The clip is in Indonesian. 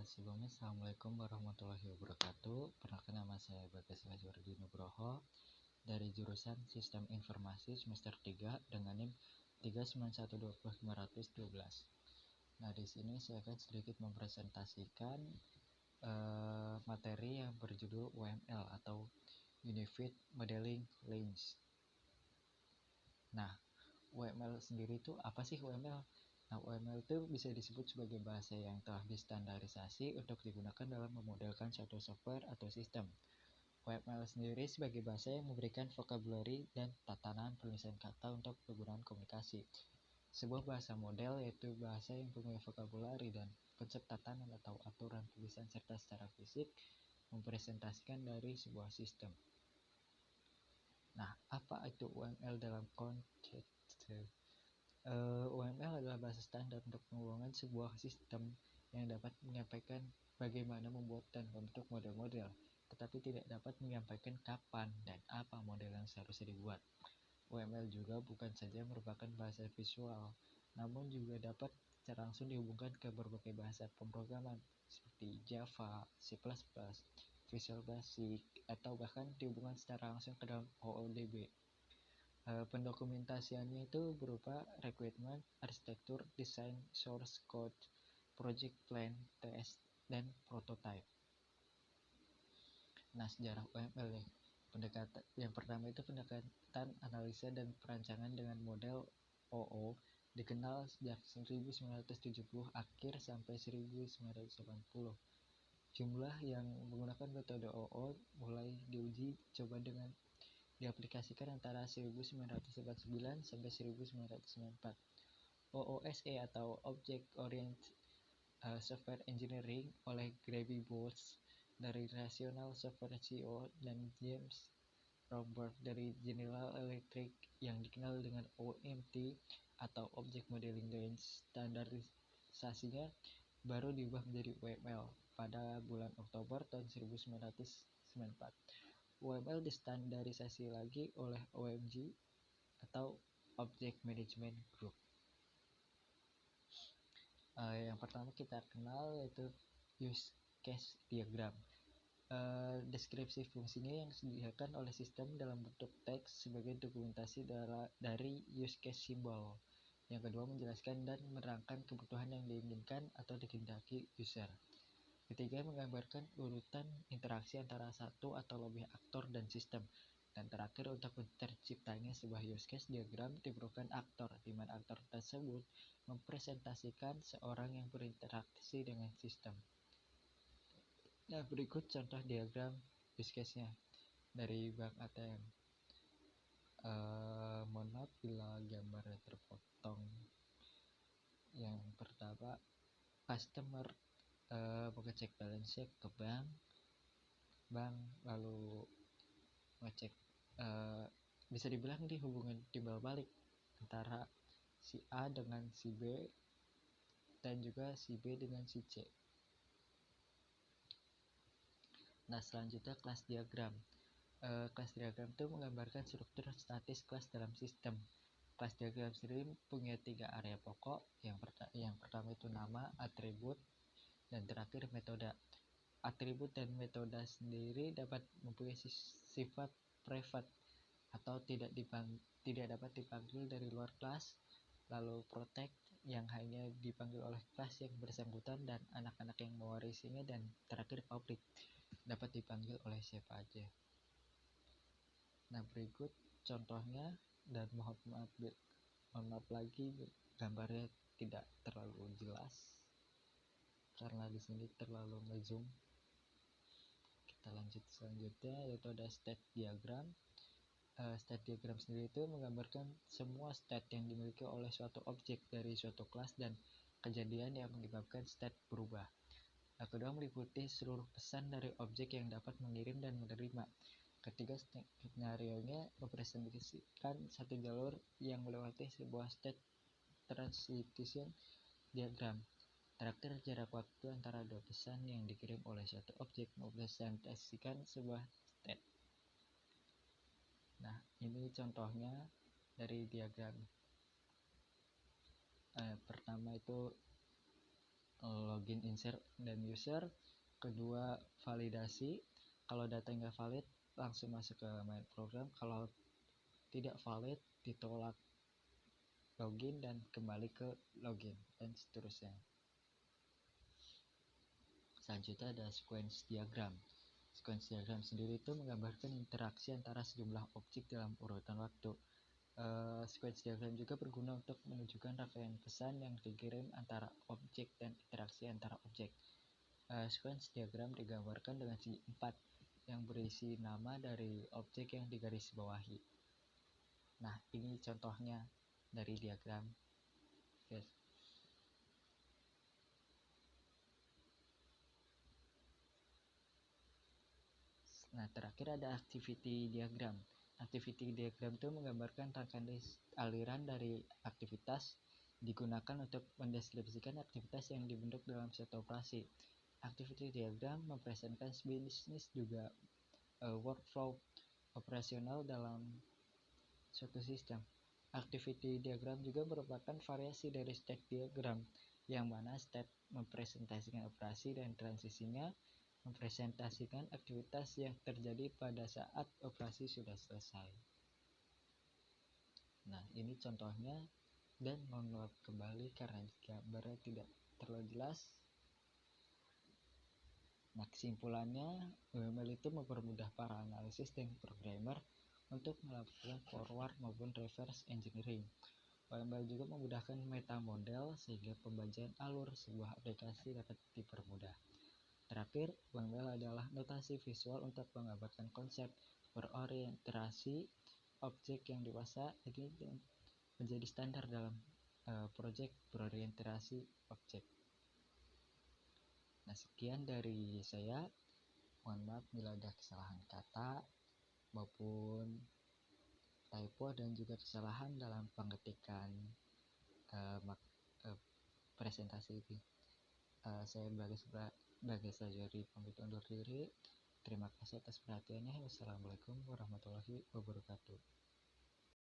Sebelumnya, Assalamualaikum warahmatullahi wabarakatuh. Perkenalkan, nama saya Bagas Azwardi Nugroho dari jurusan Sistem Informasi semester 3 dengan NIM 391201512. Nah, di sini saya akan sedikit mempresentasikan materi yang berjudul UML atau Unified Modeling Language. Nah, UML sendiri itu apa sih UML? Nah, UML itu bisa disebut sebagai bahasa yang telah distandarisasi untuk digunakan dalam memodelkan suatu software atau sistem. UML sendiri sebagai bahasa yang memberikan vocabulary dan tatanan penulisan kata untuk kegunaan komunikasi. Sebuah bahasa model yaitu bahasa yang punya vocabulary dan konsep tatanan atau aturan tulisan serta secara fisik mempresentasikan dari sebuah sistem. Nah, apa itu UML dalam konteks? UML adalah bahasa standar untuk pengembangan sebuah sistem yang dapat menyampaikan bagaimana membuat dan membentuk model-model, tetapi tidak dapat menyampaikan kapan dan apa model yang seharusnya dibuat. UML juga bukan saja merupakan bahasa visual, namun juga dapat secara langsung dihubungkan ke berbagai bahasa pemrograman seperti Java, C++, Visual Basic, atau bahkan dihubungkan secara langsung ke dalam OODB. Pendokumentasiannya itu berupa requirement, arsitektur, desain, source code, project plan, test, dan prototype. Nah, sejarah UML ya. Yang pertama itu pendekatan analisa dan perancangan dengan model OO dikenal sejak 1970 akhir sampai 1980. Jumlah yang menggunakan metode OO mulai diuji coba dengan diaplikasikan antara 1949 sampai 1994. OOSE atau Object Oriented Software Engineering oleh Grady Booth dari Rational Software CO dan James Robert dari General Electric yang dikenal dengan OMT atau Object Modeling Language. Standarisasinya baru diubah menjadi UML pada bulan Oktober tahun 1994. UML distandarisasi lagi oleh OMG atau Object Management Group. Yang pertama kita kenal yaitu use case diagram. Deskripsi fungsinya yang disediakan oleh sistem dalam bentuk teks sebagai dokumentasi dari use case symbol. Yang kedua, menjelaskan dan menerangkan kebutuhan yang diinginkan atau dikehendaki user. Ketiga, menggambarkan urutan interaksi antara satu atau lebih aktor dan sistem. Dan terakhir, untuk terciptanya sebuah use case diagram diperlukan aktor, di mana aktor tersebut mempresentasikan seorang yang berinteraksi dengan sistem. Nah, berikut contoh diagram use case-nya dari Bank ATM. Mohon maaf bila gambarnya terpotong. Yang pertama, customer mengecek balance sheet ke bank lalu ngecek, bisa dibilang di hubungan timbal balik antara si A dengan si B dan juga si B dengan si C. Nah, selanjutnya kelas diagram. Kelas diagram itu menggambarkan struktur statis kelas dalam sistem. Kelas diagram sendiri punya 3 area pokok. Yang pertama itu nama, atribut, dan terakhir metode. Atribut dan metode sendiri dapat mempunyai sifat private atau tidak dapat dipanggil dari luar kelas, lalu protect yang hanya dipanggil oleh kelas yang bersangkutan dan anak-anak yang mewarisinya, dan terakhir public dapat dipanggil oleh siapa aja. Nah, berikut contohnya, dan mohon maaf lagi gambarnya tidak terlalu jelas karena di sini terlalu ngezoom. Kita lanjut selanjutnya, yaitu ada state diagram. State diagram sendiri itu menggambarkan semua state yang dimiliki oleh suatu objek dari suatu kelas dan kejadian yang menyebabkan state berubah. Kedua, meliputi seluruh pesan dari objek yang dapat mengirim dan menerima. Ketiga, skenario-nya mempresentasikan satu jalur yang melewati sebuah state transition diagram. Terakhir, jarak waktu antara dua pesan yang dikirim oleh suatu objek mempresentasikan sebuah state. Nah, ini contohnya dari diagram. Pertama itu login, insert, dan user. Kedua, validasi. Kalau data nggak valid, langsung masuk ke main program. Kalau tidak valid, ditolak login dan kembali ke login, dan seterusnya. Selanjutnya ada sequence diagram. Sequence diagram sendiri itu menggambarkan interaksi antara sejumlah objek dalam urutan waktu. Sequence diagram juga berguna untuk menunjukkan rangkaian pesan yang dikirim antara objek dan interaksi antara objek. Sequence diagram digambarkan dengan segi 4 yang berisi nama dari objek yang digarisbawahi. Nah, ini contohnya dari diagram. Yes. Nah, terakhir ada activity diagram. Activity diagram itu menggambarkan rangkaian aliran dari aktivitas digunakan untuk mendeskripsikan aktivitas yang dibentuk dalam suatu operasi. Activity diagram mempresentasikan bisnis juga workflow operasional dalam suatu sistem. Activity diagram juga merupakan variasi dari state diagram, yang mana state mempresentasikan operasi dan transisinya mempresentasikan aktivitas yang terjadi pada saat operasi sudah selesai. Nah, ini contohnya, dan mohon maaf kembali karena gambarnya tidak terlalu jelas. Nah, kesimpulannya, UML itu mempermudah para analisis dan programmer untuk melakukan forward maupun reverse engineering. UML juga memudahkan metamodel sehingga pembacaan alur sebuah aplikasi dapat dipermudah. Terakhir, UML adalah notasi visual untuk menggambarkan konsep berorientasi objek yang dewasa. Ini menjadi standar dalam proyek berorientasi objek. Nah, sekian dari saya. Mohon maaf bila ada kesalahan kata maupun typo dan juga kesalahan dalam pengetikan presentasi ini. Saya Bagas Sajori pamit undur diri. Terima kasih atas perhatiannya. Wassalamualaikum warahmatullahi wabarakatuh.